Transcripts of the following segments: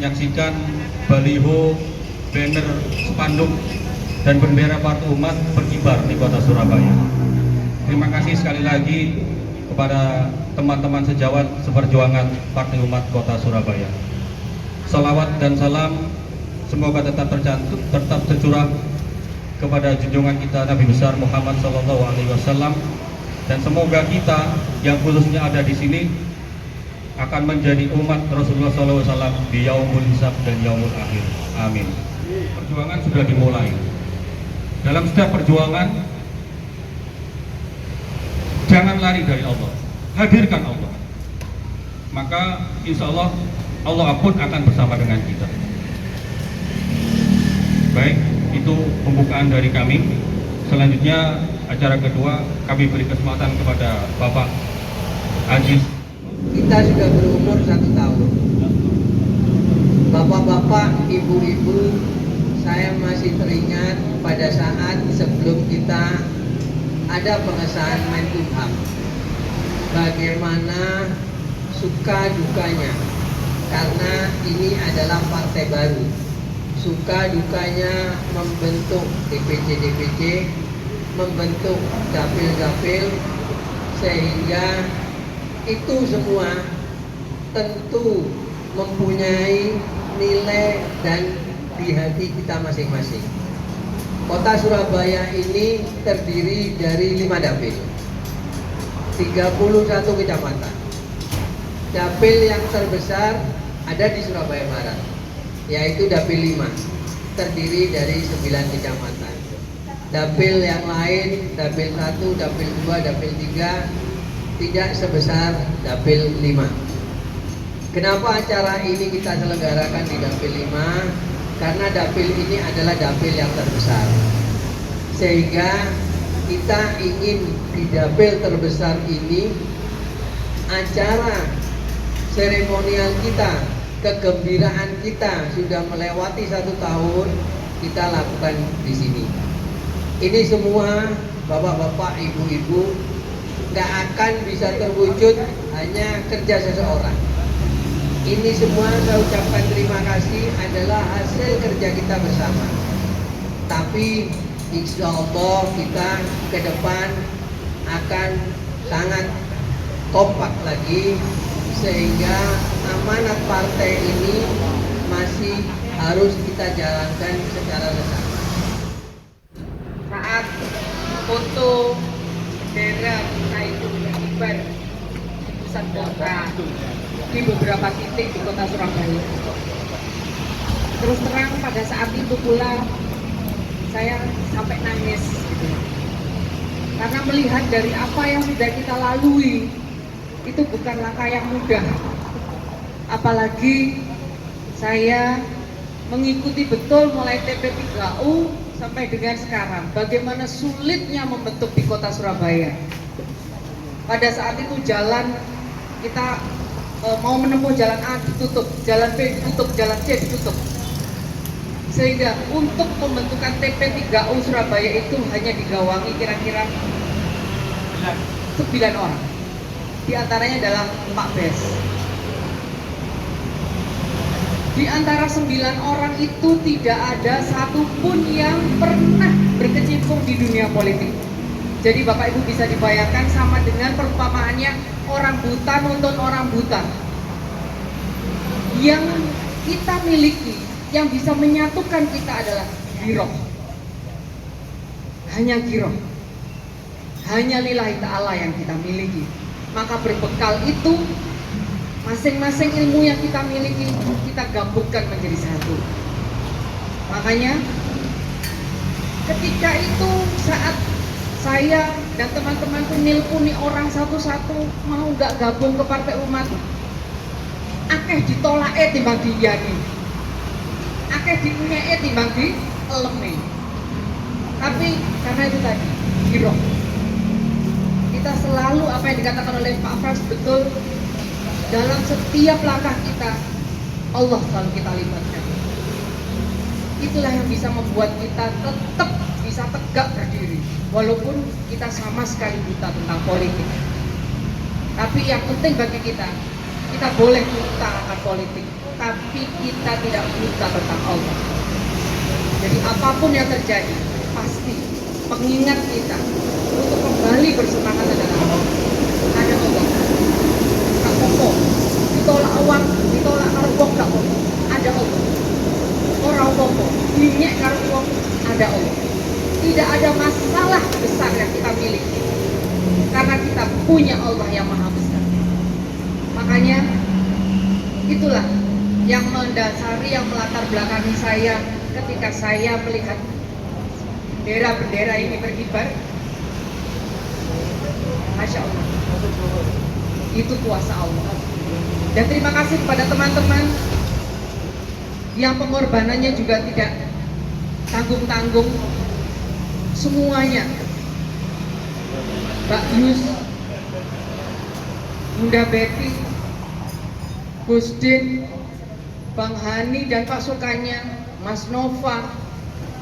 menyaksikan baliho, banner, spanduk, dan bendera Partai Umat berkibar di kota Surabaya. Terima kasih sekali lagi kepada teman-teman sejawat seperjuangan Partai Umat Kota Surabaya. Salawat dan salam semoga tetap tercurah kepada junjungan kita Nabi besar Muhammad SAW, dan semoga kita yang khususnya ada di sini akan menjadi umat Rasulullah SAW di yaumul hisab dan yaumul akhir. Amin. Perjuangan sudah dimulai. Dalam setiap perjuangan, jangan lari dari Allah, hadirkan Allah. Maka insya Allah, Allah pun akan bersama dengan kita. Baik, itu pembukaan dari kami. Selanjutnya acara kedua kami beri kesempatan kepada Bapak Aziz. Kita sudah berumur 1 tahun. Bapak-bapak, ibu-ibu, saya masih teringat pada saat sebelum kita ada pengesahan Menkumham, bagaimana suka dukanya, karena ini adalah partai baru. Suka dukanya membentuk DPC, membentuk dapil-dapil, sehingga itu semua tentu mempunyai nilai dan di hati kita masing-masing. Kota Surabaya ini terdiri dari 5 dapil, 31 kecamatan. Dapil yang terbesar ada di Surabaya Barat, yaitu Dapil 5, terdiri dari 9 kecamatan. Dapil yang lain, Dapil 1, Dapil 2, Dapil 3 tidak sebesar Dapil 5. Kenapa acara ini kita selenggarakan di Dapil 5? Karena Dapil ini adalah Dapil yang terbesar, sehingga kita ingin di Dapil terbesar ini acara seremonial kita, kegembiraan kita sudah melewati 1 tahun, kita lakukan di sini. Ini semua bapak-bapak, ibu-ibu, nggak akan bisa terwujud hanya kerja seseorang. Ini semua saya ucapkan terima kasih adalah hasil kerja kita bersama. Tapi insya Allah kita ke depan akan sangat kompak lagi, sehingga amanat partai ini masih harus kita jalankan secara bersama. Saat foto bendera kita itu berkibar di pusat kota, di beberapa titik di kota Surabaya. Terus terang pada saat itu pula saya sampai nangis gitu. Karena melihat dari apa yang sudah kita lalui, itu bukan langkah yang mudah. Apalagi saya mengikuti betul mulai TP3U sampai dengan sekarang, bagaimana sulitnya membentuk di kota Surabaya. Pada saat itu jalan kita mau menempuh jalan A ditutup, jalan B ditutup, jalan C ditutup. Sehingga untuk pembentukan TP3U Surabaya itu hanya digawangi kira-kira 9 orang. Di antaranya adalah Pak Bes. Di antara 9 orang itu tidak ada satupun yang pernah berkecimpung di dunia politik. Jadi Bapak Ibu bisa dibayangkan sama dengan perumpamaannya orang buta nonton orang buta. Yang kita miliki, yang bisa menyatukan kita adalah giroh. Hanya giroh. Hanya lillahi ta'ala yang kita miliki. Maka berbekal itu, masing-masing ilmu yang kita miliki kita gabungkan menjadi satu. Makanya ketika itu saat saya dan teman-temanku nelponi orang satu-satu mau gak gabung ke Partai Umat, akeh ditolak timbang diyani, akeh dipunyai timbang dielemi. Tapi karena itu tadi giroh, kita selalu apa yang dikatakan oleh Pak Frans betul, dalam setiap langkah kita Allah selalu kita libatkan. Itulah yang bisa membuat kita tetap bisa tegak berdiri walaupun kita sama sekali buta tentang politik. Tapi yang penting bagi kita boleh buta akan politik, tapi kita tidak buta tentang Allah. Jadi apapun yang terjadi, pasti pengingat kita untuk kembali bersemangat adalah Allah. Ada Allah. Tak apa, ditolak awak, ditolak karo wong gak apa. Ada Allah. Ora apa-apa, dinyek karo wong, ada Allah. Tidak ada masalah besar yang kita miliki, karena kita punya Allah yang maha besar. Makanya itulah yang mendasari, yang melatar belakangi saya ketika saya melihat bendera-bendera ini berkibar. Masya Allah, itu kuasa Allah. Dan terima kasih kepada teman-teman yang pengorbanannya juga tidak tanggung-tanggung, semuanya. Mbak Yus, Bunda Betty, Gus Din, Bang Hani dan pasukannya, Mas Nova,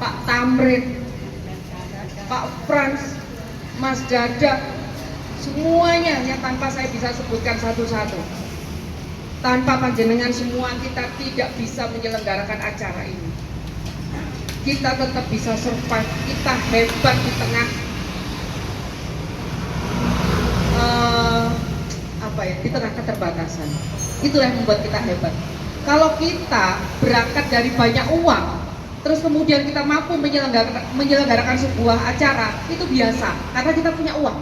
Pak Tamrin, Pak Frans, Mas Dada, semuanya yang tanpa saya bisa sebutkan satu-satu. Tanpa panjenengan semua kita tidak bisa menyelenggarakan acara ini. Kita tetap bisa survive, kita hebat di tengah di tengah keterbatasan. Itulah yang membuat kita hebat. Kalau kita berangkat dari banyak uang, terus kemudian kita mampu menyelenggarakan sebuah acara, itu biasa karena kita punya uang.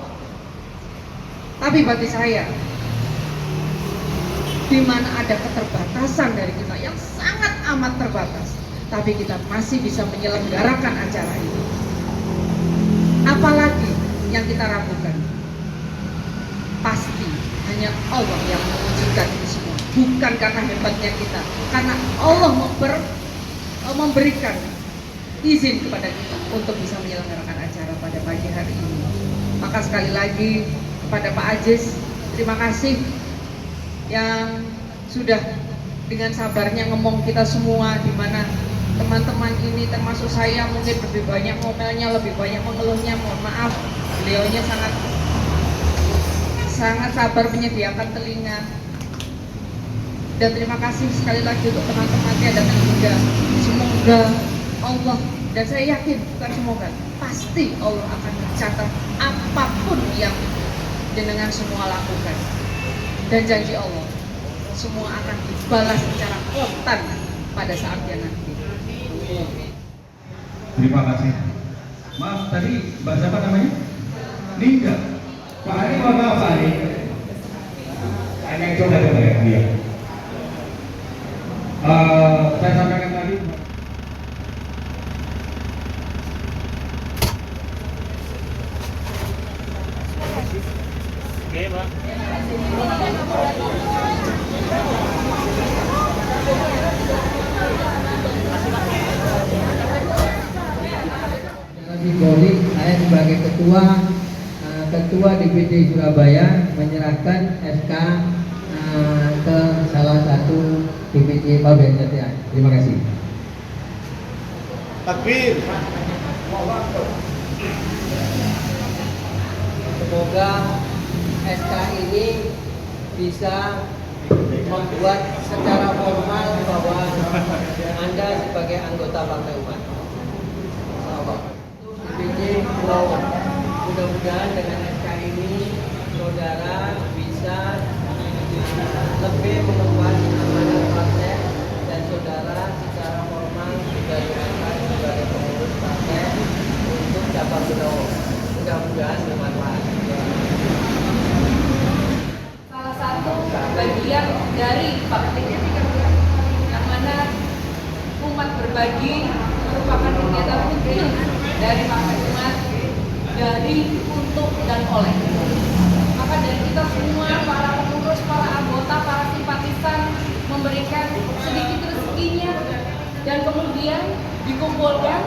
Tapi bagi saya, di mana ada keterbatasan dari kita yang sangat amat terbatas, tapi kita masih bisa menyelenggarakan acara ini. Apalagi yang kita ragukan? Pasti hanya Allah yang mewujudkan itu semua, bukan karena hebatnya kita, karena Allah memberikan izin kepada kita untuk bisa menyelenggarakan acara pada pagi hari ini. Maka sekali lagi kepada Pak Ajis, terima kasih yang sudah dengan sabarnya ngomong kita semua, di mana teman-teman ini termasuk saya mungkin lebih banyak ngomelnya, lebih banyak mengeluhnya. Mohon maaf, beliaunya sangat sabar menyediakan telinga. Dan terima kasih sekali lagi untuk teman-temannya dan juga semoga Allah, dan saya yakin bukan semoga, pasti Allah akan mencatat apapun yang jenengan semua lakukan. Dan janji Allah, semua akan dibalas secara kontan pada saatnya nanti. Terima kasih. Maaf, tadi Mbak siapa namanya? Linda. Pak Ari, mohon maaf Pak Ari. Hanya coba ya dia. Saya sampaikan tadi. Oke, Pak. Simbolik, saya sebagai ketua DPD Surabaya menyerahkan SK ke salah satu DPD Pabean Setia. Terima kasih. Takbir. Semoga SK ini bisa membuat secara formal bahwa Anda sebagai anggota Partai Umat. DPD Pulau, mudah-mudahan dengan SK ini saudara bisa lebih memperkuat amanat partai dan saudara secara formal sudah diangkat sebagai pengurus partai untuk cabang Pulau. Mudah-mudahan bermanfaat. Salah satu bagian dari bakti yang mana umat berbagi merupakan kegiatan rutin dari Partai Umat, dari, untuk, dan oleh. Maka dari kita semua, para pengurus, para anggota, para simpatisan memberikan sedikit rezekinya dan kemudian dikumpulkan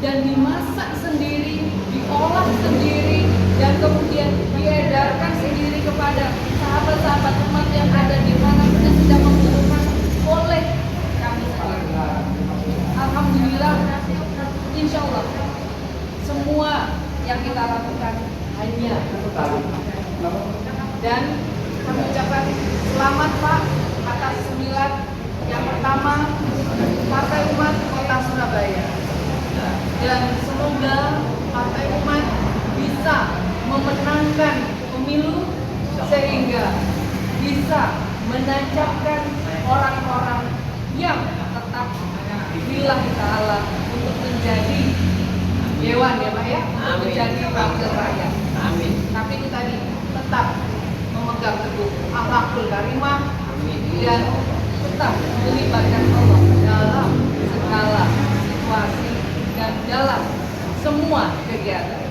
dan dimasak sendiri, diolah sendiri, dan kemudian diedarkan sendiri kepada sahabat-sahabat umat yang ada di mana yang sedang membutuhkan oleh kami sekalian. Alhamdulillah, insya Allah semua yang kita lakukan hanya dan kami ucapkan selamat Pak atas 9 Yang pertama, Partai Umat Kota Surabaya. Dan semoga Partai Umat bisa memenangkan pemilu sehingga bisa menancapkan orang-orang yang tetap lillahi ta'ala untuk menjadi dewan ya Pak ya, untuk menjadi wakil rakyat. Amin. Tapi itu tadi tetap memegang teguh akhlakul karimah dan tetap melibatkan Allah dalam segala situasi dan dalam semua kegiatan.